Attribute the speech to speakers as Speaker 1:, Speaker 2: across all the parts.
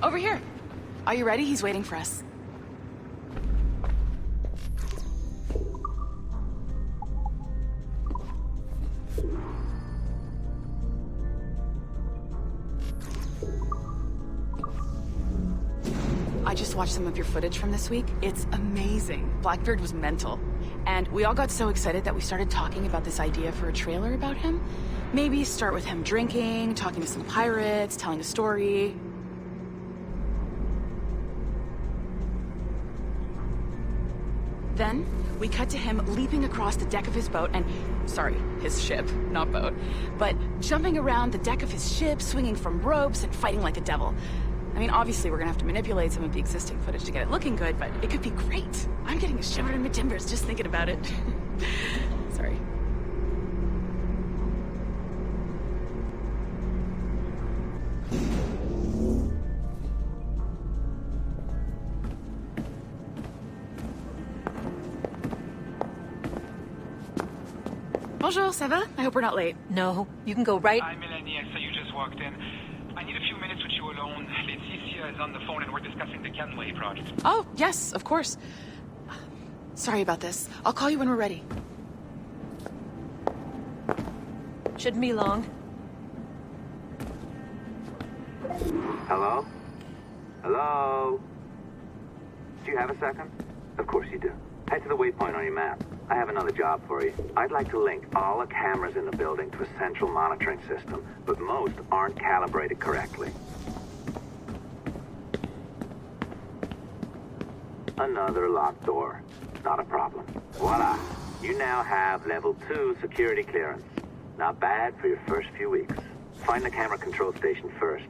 Speaker 1: Over here. Are you ready? He's waiting for us. I just watched some of your footage from this week. It's amazing. Blackbeard was mental. And we all got so excited that we started talking about this idea for a trailer about him. Maybe start with him drinking, talking to some pirates, telling a story. Then, we cut to him leaping across the deck of his boat and... Sorry, his ship, not boat. But jumping around the deck of his ship, swinging from ropes, and fighting like a devil. I mean, obviously we're gonna have to manipulate some of the existing footage to get it looking good, but it could be great. I'm getting a shiver in my timbers just thinking about it. Sorry. Bonjour, ça va? I hope we're not late.
Speaker 2: No, you can go right...
Speaker 3: Hi, Melanie. I saw you just walked in. I need a few minutes with you alone. Leticia is on the phone and we're discussing the Kenway project.
Speaker 1: Oh, yes, of course. Sorry about this. I'll call you when we're ready.
Speaker 2: Shouldn't be long.
Speaker 4: Hello? Hello? Do you have a second? Of course you do. Head to the waypoint on your map. I have another job for you. I'd like to link all the cameras in the building to a central monitoring system, but most aren't calibrated correctly. Another locked door. Not a problem. Voila. You now have level 2 security clearance. Not bad for your first few weeks. Find the camera control station first.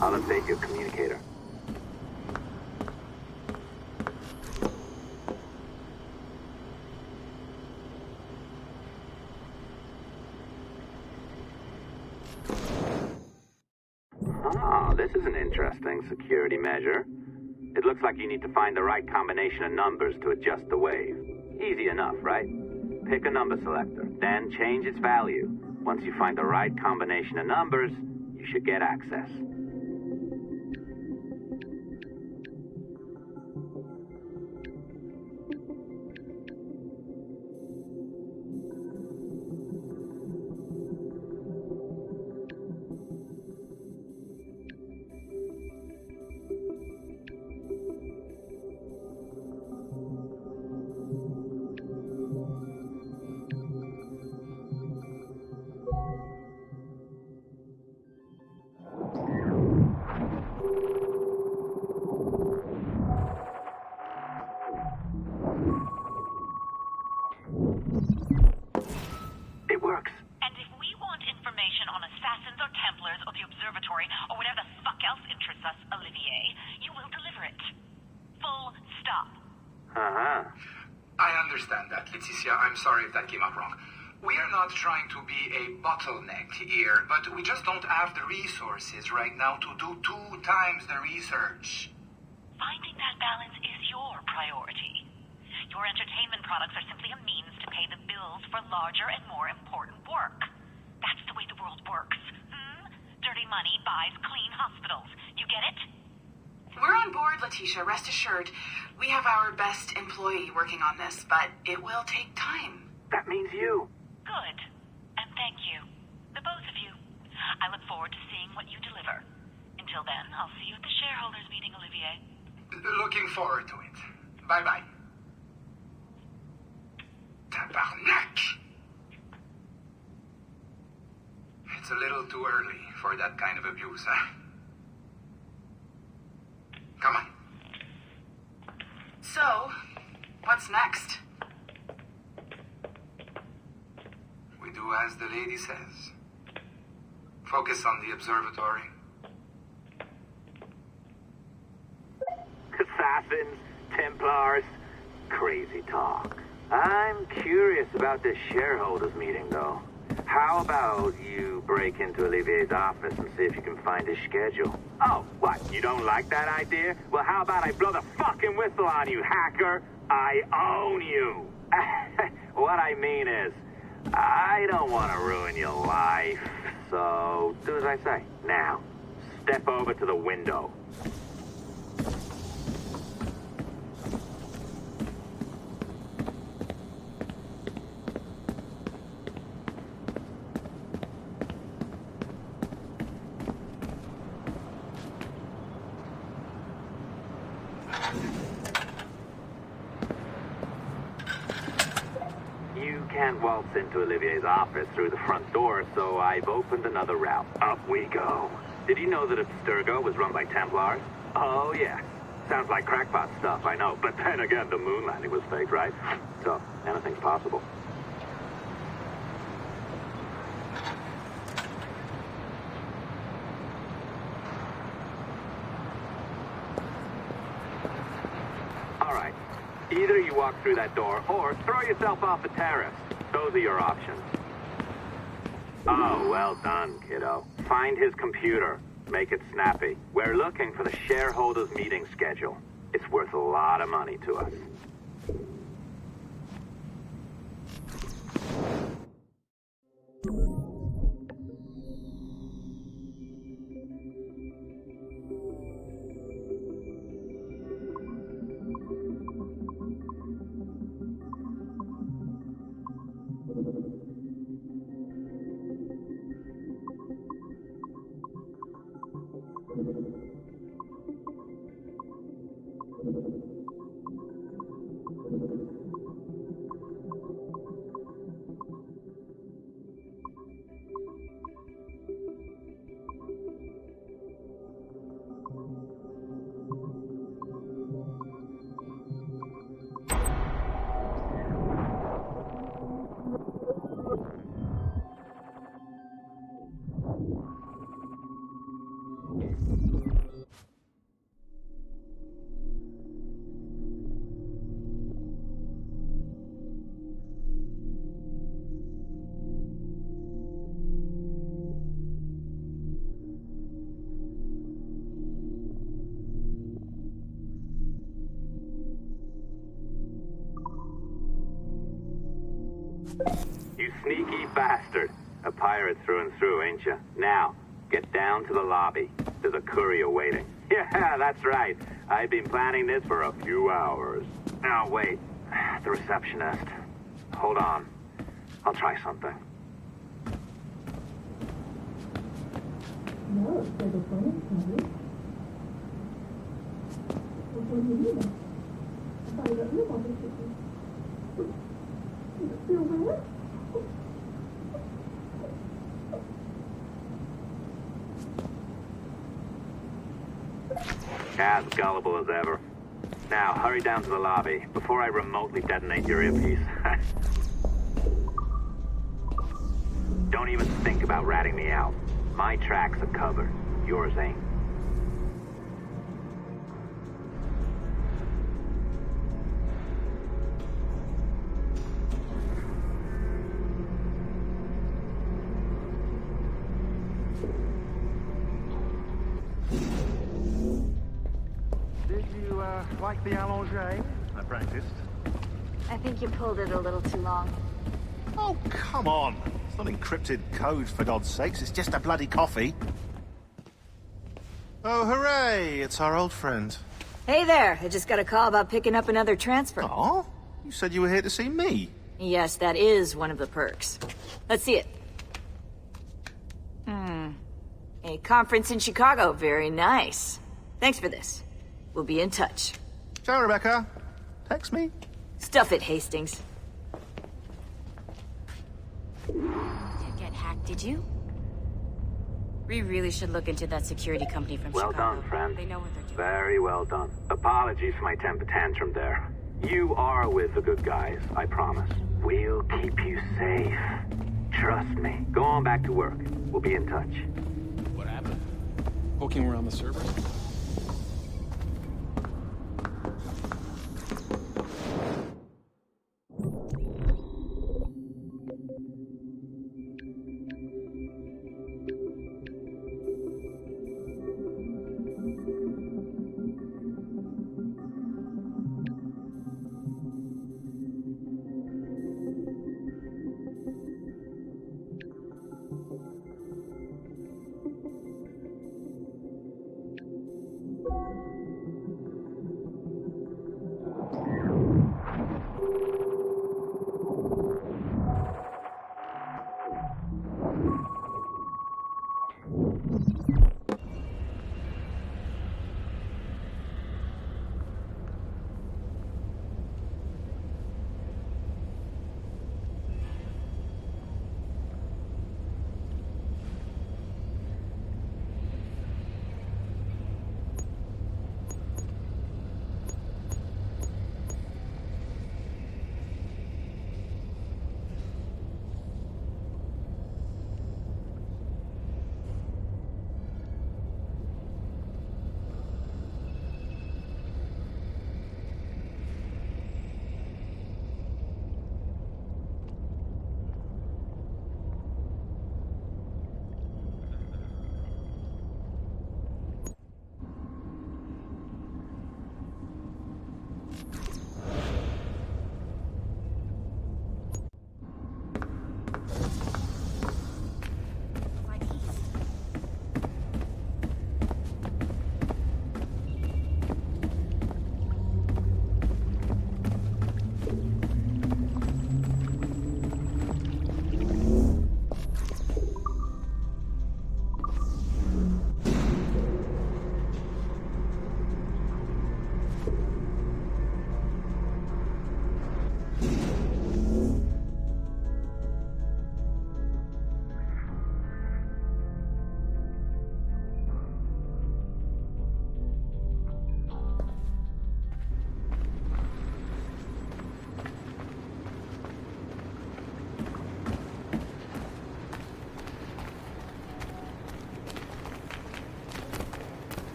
Speaker 4: I'll update your communicator. Ah, this is an interesting security measure. It looks like you need to find the right combination of numbers to adjust the wave. Easy enough, right? Pick a number selector, then change its value. Once you find the right combination of numbers, you should get access.
Speaker 5: Or whatever the fuck else interests us, Olivier, you will deliver it. Full stop.
Speaker 4: Uh-huh.
Speaker 6: I understand that, Leticia. I'm sorry if that came up wrong. We are not trying to be a bottleneck here, but we just don't have the resources right now to do 2 times the research.
Speaker 5: Finding that balance is your priority. Your entertainment products are simply a means to pay the bills for larger and more important work. That's the way the world works. Dirty money buys clean hospitals. You get it?
Speaker 7: We're on board, Leticia. Rest assured. We have our best employee working on this, but it will take time.
Speaker 4: That means you.
Speaker 5: Good. And thank you. The both of you. I look forward to seeing what you deliver. Until then, I'll see you at the shareholders meeting, Olivier.
Speaker 6: Looking forward to it. Bye-bye. Tabarnak! It's a little too early for that kind of abuse, huh? Come on.
Speaker 7: So, what's next?
Speaker 6: We do as the lady says. Focus on the observatory.
Speaker 4: Assassins, Templars, crazy talk. I'm curious about this shareholders meeting, though. How about you break into Olivier's office and see if you can find his schedule? Oh, what? You don't like that idea? Well, how about I blow the fucking whistle on you, hacker? I own you. What I mean is, I don't want to ruin your life. So, do as I say. Now, step over to the window. You can't waltz into Olivier's office through the front door, so I've opened another route. Up we go. Did you know that Abstergo was run by Templars? Oh, yes. Sounds like crackpot stuff, I know. But then again, the moon landing was fake, right? So, anything's possible. All right. Either you walk through that door, or throw yourself off the terrace. Those are your options. Oh, well done, kiddo. Find his computer. Make it snappy. We're looking for the shareholders' meeting schedule. It's worth a lot of money to us. You sneaky bastard. A pirate through and through, ain't you? Now, get down to the lobby. There's a courier waiting. Yeah, that's right. I've been planning this for a few hours. Now, wait. The receptionist. Hold on. I'll try something.
Speaker 8: No, there's a phone coming. What do you mean? I thought you got your mother kicking. You're where?
Speaker 4: As gullible as ever. Now, hurry down to the lobby before I remotely detonate your earpiece. Don't even think about ratting me out. My tracks are covered. Yours ain't.
Speaker 9: Did you, like the allongé? I practiced.
Speaker 2: I think you pulled it a little too long.
Speaker 9: Oh, come on. It's not encrypted code, for God's sakes. It's just a bloody coffee. Oh, hooray! It's our old friend.
Speaker 2: Hey there, I just got a call about picking up another transfer.
Speaker 9: Oh? You said you were here to see me.
Speaker 2: Yes, that is one of the perks. Let's see it. A conference in Chicago, very nice. Thanks for this. We'll be in touch.
Speaker 9: Ciao, Rebecca. Text me.
Speaker 2: Stuff it, Hastings.
Speaker 10: Didn't get hacked, did you? We really should look into that security company from
Speaker 4: Well
Speaker 10: Chicago.
Speaker 4: done, friend.
Speaker 10: They know what they're doing.
Speaker 4: Very well done. Apologies for my temper tantrum there. You are with the good guys, I promise. We'll keep you safe. Trust me. Go on back to work. We'll be in touch.
Speaker 11: What happened? Poking around the servers?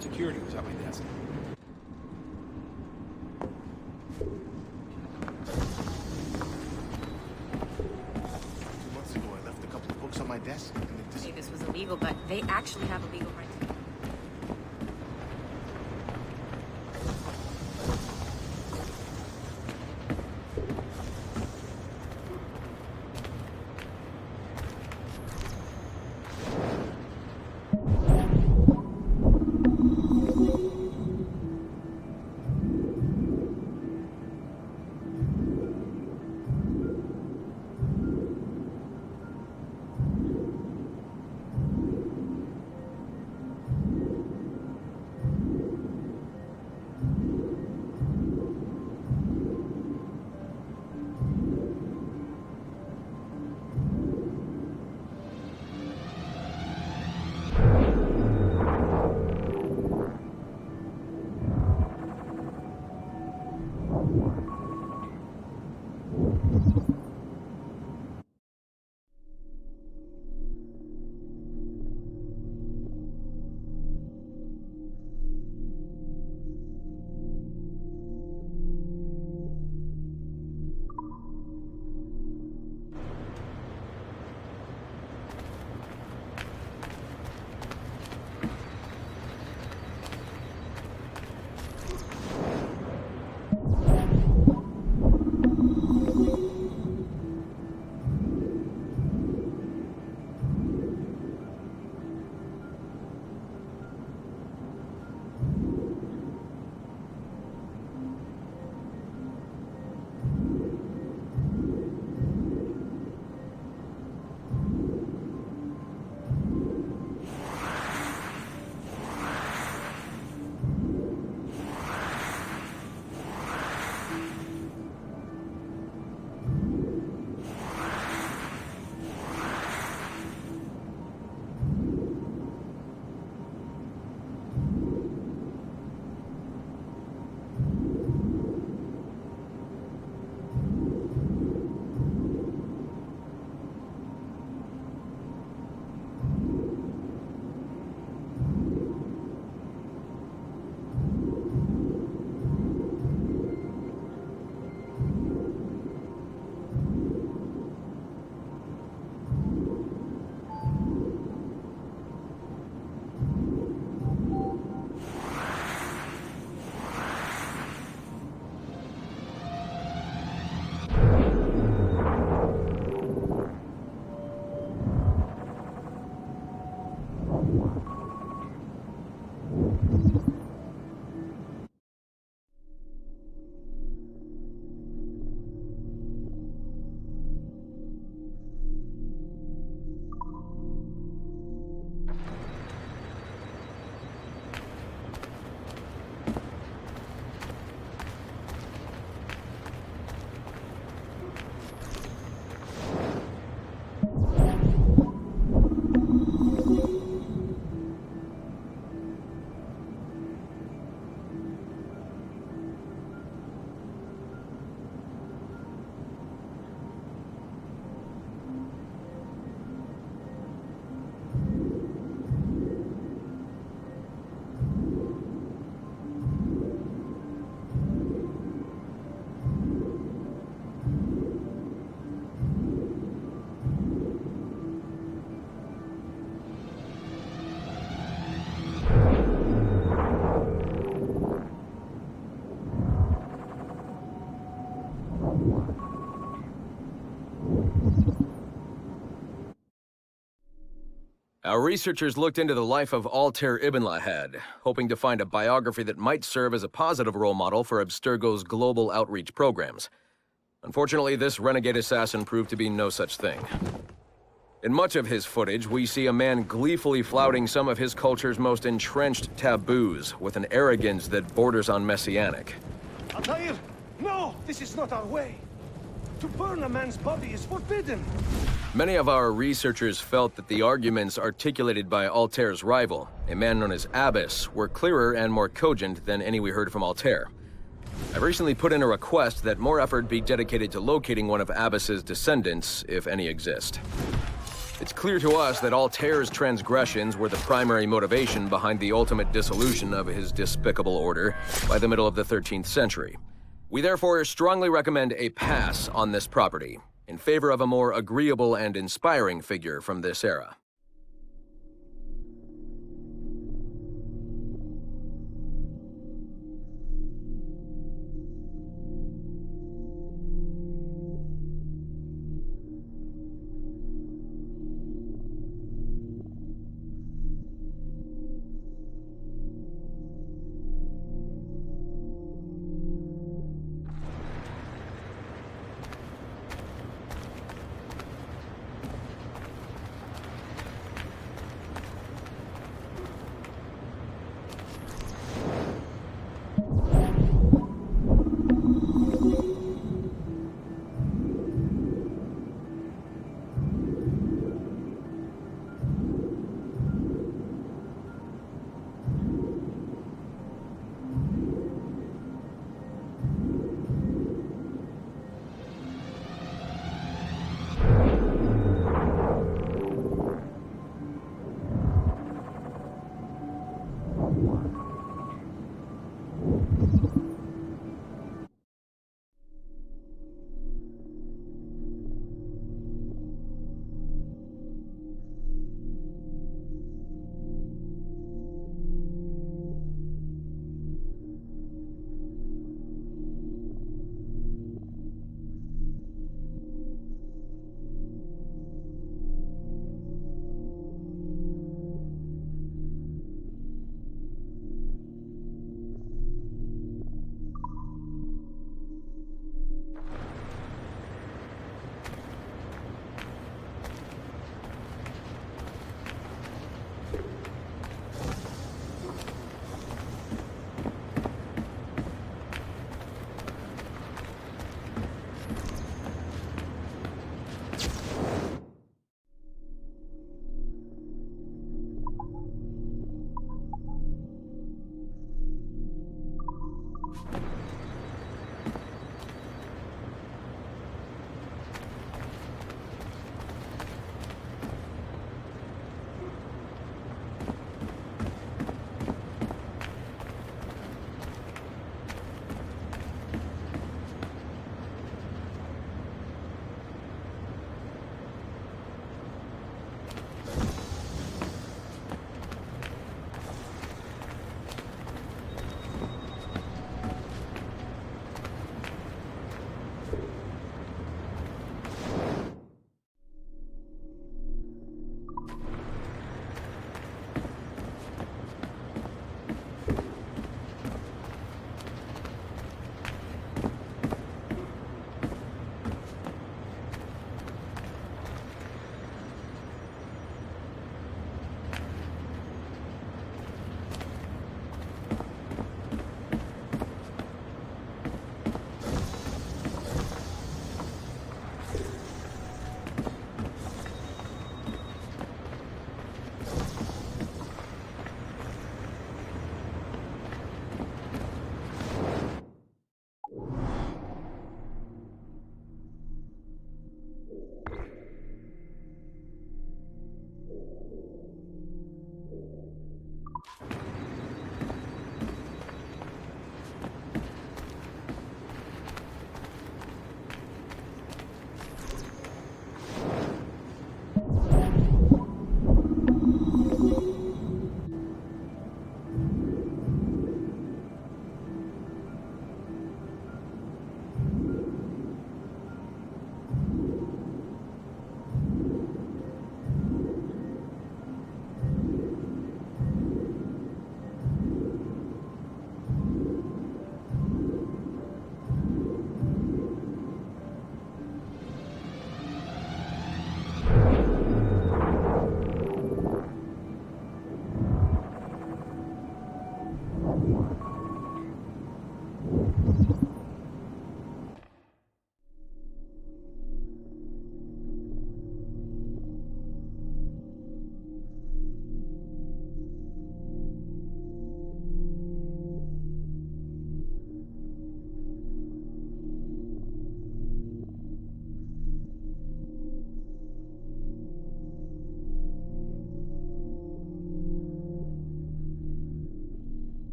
Speaker 11: Security was at my desk.
Speaker 9: 2 months ago, I left a couple of books on my desk, and it
Speaker 10: Say this was illegal, but they actually have a legal right to.
Speaker 12: Our researchers looked into the life of Altair Ibn Lahad, hoping to find a biography that might serve as a positive role model for Abstergo's global outreach programs. Unfortunately, this renegade assassin proved to be no such thing. In much of his footage, we see a man gleefully flouting some of his culture's most entrenched taboos with an arrogance that borders on messianic.
Speaker 13: Altair, no! This is not our way! To burn a man's body is forbidden!
Speaker 12: Many of our researchers felt that the arguments articulated by Altair's rival, a man known as Abbas, were clearer and more cogent than any we heard from Altair. I've recently put in a request that more effort be dedicated to locating one of Abbas's descendants, if any exist. It's clear to us that Altair's transgressions were the primary motivation behind the ultimate dissolution of his despicable order by the middle of the 13th century. We therefore strongly recommend a pass on this property, in favor of a more agreeable and inspiring figure from this era.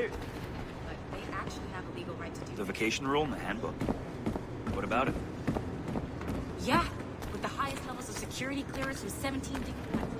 Speaker 14: do.
Speaker 10: But they actually have a legal right to do
Speaker 14: The vacation rule in the handbook. What about it?
Speaker 10: Yeah, with the highest levels of security clearance from 17 different countries.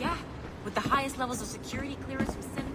Speaker 10: Yeah, with the highest levels of security clearance from 17.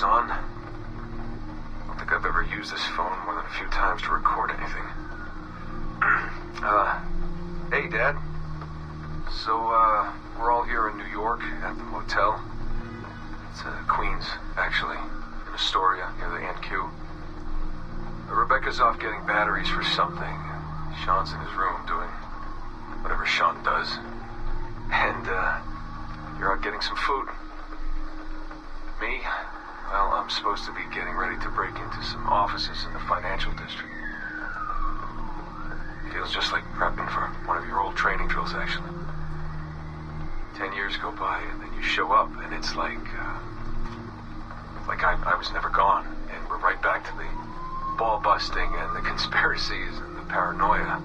Speaker 15: is on. I don't think I've ever used this phone more than a few times to record anything. Hey, Dad. So, we're all here in New York at the motel. It's Queens, actually, in Astoria, near the NQ. Rebecca's off getting batteries for something. Sean's in his room doing whatever Sean does. And, you're out getting some food. Me? Well, I'm supposed to be getting ready to break into some offices in the financial district. Feels just like prepping for one of your old training drills, actually. 10 years go by, and then you show up, and it's like I was never gone, and we're right back to the ball busting and the conspiracies and the paranoia.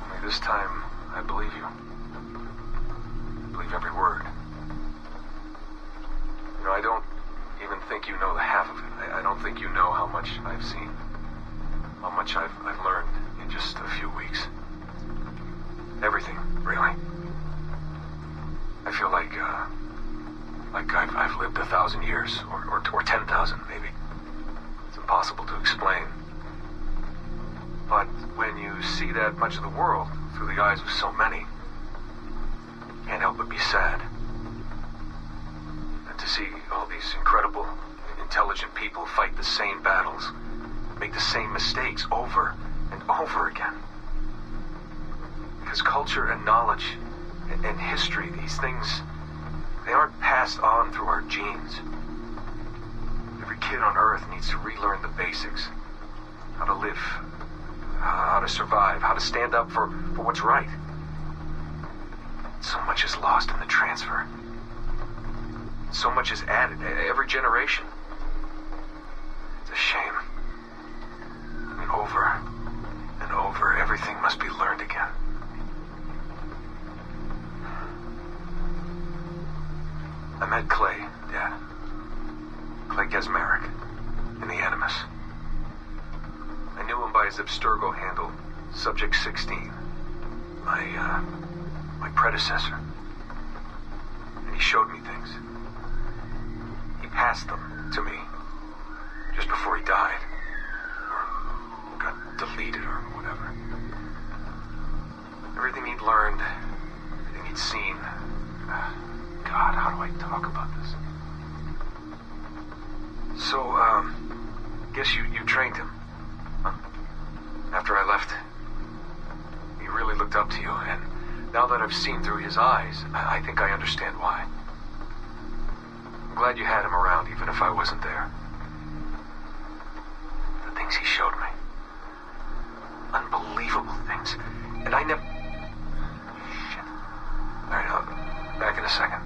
Speaker 15: Only this time, I believe you. I believe every word. You know, I don't even think you know the half of it. I don't think you know how much I've seen. How much I've learned in just a few weeks. Everything, really. I feel like I've lived 1,000 years, or 10,000 maybe. It's impossible to explain. But when you see that much of the world through the eyes of so many, you can't help but be sad. And to see all these incredible, intelligent people fight the same battles, make the same mistakes over and over again. Because culture and knowledge and history, these things, they aren't passed on through our genes. Every kid on Earth needs to relearn the basics. How to live, how to survive, how to stand up for what's right. So much is lost in the transfer. So much is added every generation. It's a shame. I mean, over and over, everything must be learned again. I met Clay, Dad. Clay Gesmerick, in the Animus. I knew him by his Abstergo handle, Subject 16. My predecessor. And he showed me things. He passed them to me, just before he died. Or got deleted or whatever. Everything he'd learned, everything he'd seen. God, how do I talk about this? So, guess you trained him, huh? After I left, he really looked up to you, and now that I've seen through his eyes, I think I understand why. I'm glad you had him around, even if I wasn't there. The things he showed me. Unbelievable things. And I never... Shit. Alright, I'll back in a second.